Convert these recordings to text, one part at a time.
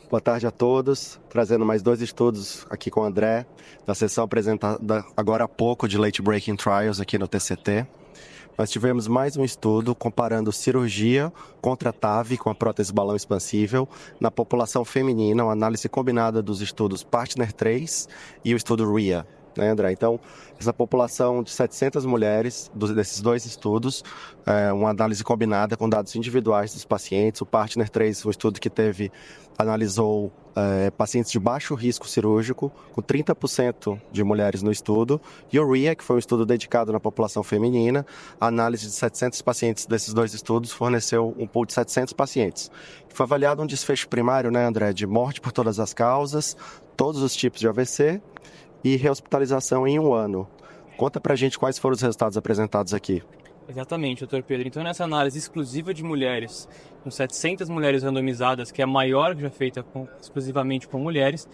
Boa tarde a todos, trazendo mais 2 estudos aqui com o André, da sessão apresentada agora há pouco de Late Breaking Trials aqui no TCT. Nós tivemos mais um estudo comparando cirurgia contra TAV com a prótese balão expansível na população feminina, uma análise combinada dos estudos Partner 3 e o estudo RIA. Né, André? Então, essa população de 700 mulheres, desses 2 estudos, uma análise combinada com dados individuais dos pacientes. O Partner 3, um estudo que analisou pacientes de baixo risco cirúrgico, com 30% de mulheres no estudo, e o RIA, que foi um estudo dedicado na população feminina. A análise de 700 pacientes desses 2 estudos forneceu um pool de 700 pacientes. Foi avaliado um desfecho primário, né, André, de morte por todas as causas, todos os tipos de AVC, e rehospitalização em 1 ano. Conta pra gente quais foram os resultados apresentados aqui. Exatamente, Dr. Pedro. Então, nessa análise exclusiva de mulheres, com 700 mulheres randomizadas, que é a maior já feita exclusivamente com mulheres,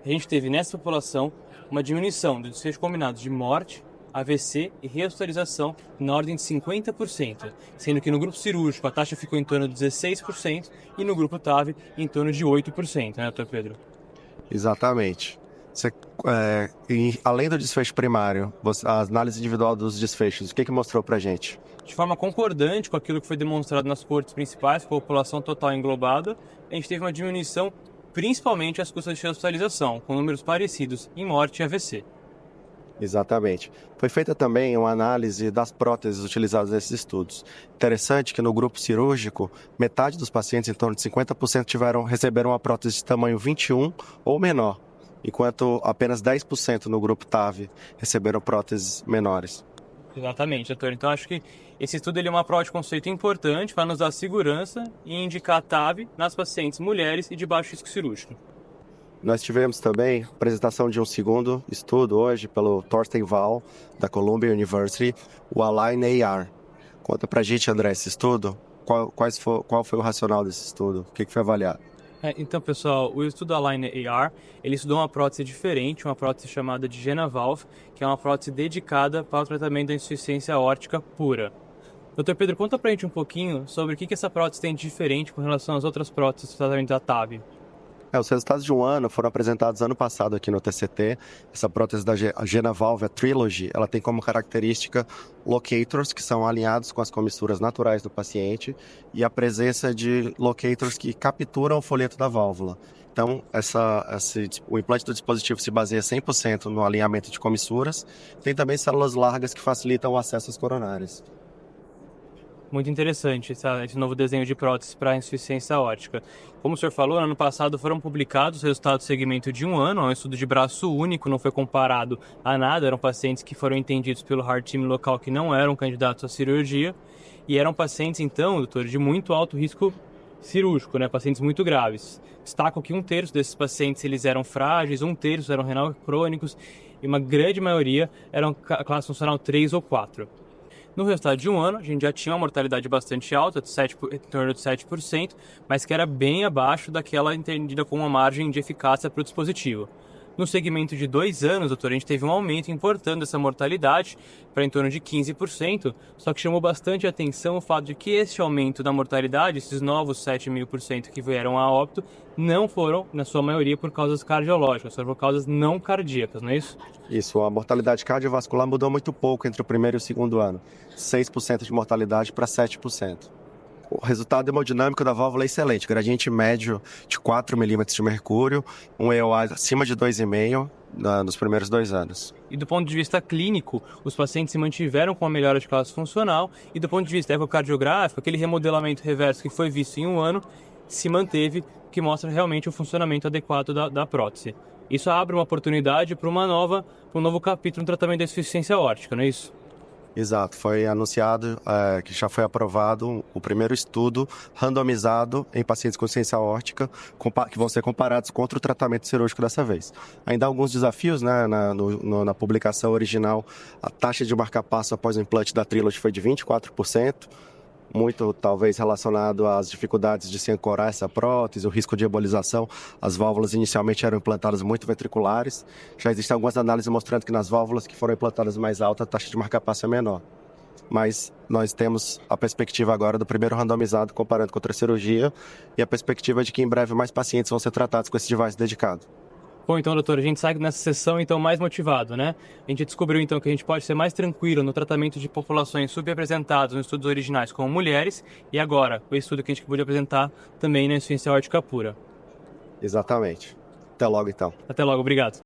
a gente teve nessa população uma diminuição do desfecho combinado de morte, AVC e rehospitalização na ordem de 50%, sendo que no grupo cirúrgico a taxa ficou em torno de 16% e no grupo TAV em torno de 8%, né, Dr. Pedro? Exatamente. Além do desfecho primário, a análise individual dos desfechos, o que mostrou pra gente? De forma concordante com aquilo que foi demonstrado nas cortes principais, com a população total englobada, a gente teve uma diminuição principalmente às custas de hospitalização, com números parecidos em morte e AVC. Exatamente. Foi feita também uma análise das próteses utilizadas nesses estudos. Interessante que no grupo cirúrgico, metade dos pacientes, em torno de 50%, receberam uma prótese de tamanho 21 ou menor, enquanto apenas 10% no grupo TAV receberam próteses menores. Exatamente, doutor. Então, acho que esse estudo é uma prova de conceito importante para nos dar segurança e indicar TAV nas pacientes mulheres e de baixo risco cirúrgico. Nós tivemos também a apresentação de um segundo estudo hoje pelo Thorsten Wall, da Columbia University, o ALIGN-AR. Conta pra gente, André, esse estudo. Qual foi o racional desse estudo? O que foi avaliado? Então, pessoal, o estudo ALIGN-AR, ele estudou uma prótese diferente, uma prótese chamada de JenaValve, que é uma prótese dedicada para o tratamento da insuficiência aórtica pura. Dr. Pedro, conta pra gente um pouquinho sobre o que essa prótese tem de diferente com relação às outras próteses do tratamento da TAV. Os resultados de 1 ano foram apresentados ano passado aqui no TCT. Essa prótese da JenaValve, a Trilogy, ela tem como característica locators que são alinhados com as comissuras naturais do paciente e a presença de locators que capturam o folheto da válvula. Então, o implante do dispositivo se baseia 100% no alinhamento de comissuras. Tem também células largas que facilitam o acesso às coronárias. Muito interessante esse novo desenho de prótese para insuficiência aórtica. Como o senhor falou, no ano passado foram publicados os resultados do segmento de 1 ano, é um estudo de braço único, não foi comparado a nada, eram pacientes que foram entendidos pelo Heart Team local que não eram candidatos à cirurgia, e eram pacientes, então, doutor, de muito alto risco cirúrgico, né? Pacientes muito graves. Destaco que 1/3 desses pacientes eles eram frágeis, 1/3 eram renal crônicos, e uma grande maioria eram classe funcional 3 ou 4. No resultado de 1 ano, a gente já tinha uma mortalidade bastante alta, em torno de 7%, mas que era bem abaixo daquela entendida como uma margem de eficácia para o dispositivo. No segmento de 2 anos, doutor, a gente teve um aumento importante dessa mortalidade para em torno de 15%, só que chamou bastante atenção o fato de que esse aumento da mortalidade, esses novos 7.000% que vieram a óbito, não foram, na sua maioria, por causas cardiológicas, foram por causas não cardíacas, não é isso? Isso, a mortalidade cardiovascular mudou muito pouco entre o primeiro e o segundo ano. 6% de mortalidade para 7%. O resultado hemodinâmico da válvula é excelente, gradiente médio de 4 milímetros de mercúrio, um EOA acima de 2,5 nos primeiros 2 anos. E do ponto de vista clínico, os pacientes se mantiveram com a melhora de classe funcional e do ponto de vista ecocardiográfico, aquele remodelamento reverso que foi visto em 1 ano se manteve, que mostra realmente o funcionamento adequado da prótese. Isso abre uma oportunidade para um novo capítulo no tratamento da insuficiência aórtica, não é isso? Exato, foi anunciado que já foi aprovado o primeiro estudo randomizado em pacientes com insuficiência aórtica que vão ser comparados contra o tratamento cirúrgico dessa vez. Ainda há alguns desafios, né? Na publicação original, a taxa de marca-passo após o implante da Trilogy foi de 24%, muito talvez relacionado às dificuldades de se ancorar essa prótese, o risco de embolização. As válvulas inicialmente eram implantadas muito ventriculares. Já existem algumas análises mostrando que nas válvulas que foram implantadas mais altas, a taxa de marca-passo é menor. mas nós temos a perspectiva agora do primeiro randomizado comparando com outra cirurgia e a perspectiva de que em breve mais pacientes vão ser tratados com esse device dedicado. Bom, então, doutor, a gente sai nessa sessão, então, mais motivado, né? A gente descobriu, então, que a gente pode ser mais tranquilo no tratamento de populações subrepresentadas nos estudos originais como mulheres e agora, o estudo que a gente pôde apresentar também na insuficiência aórtica pura. Exatamente. Até logo, então. Até logo, obrigado.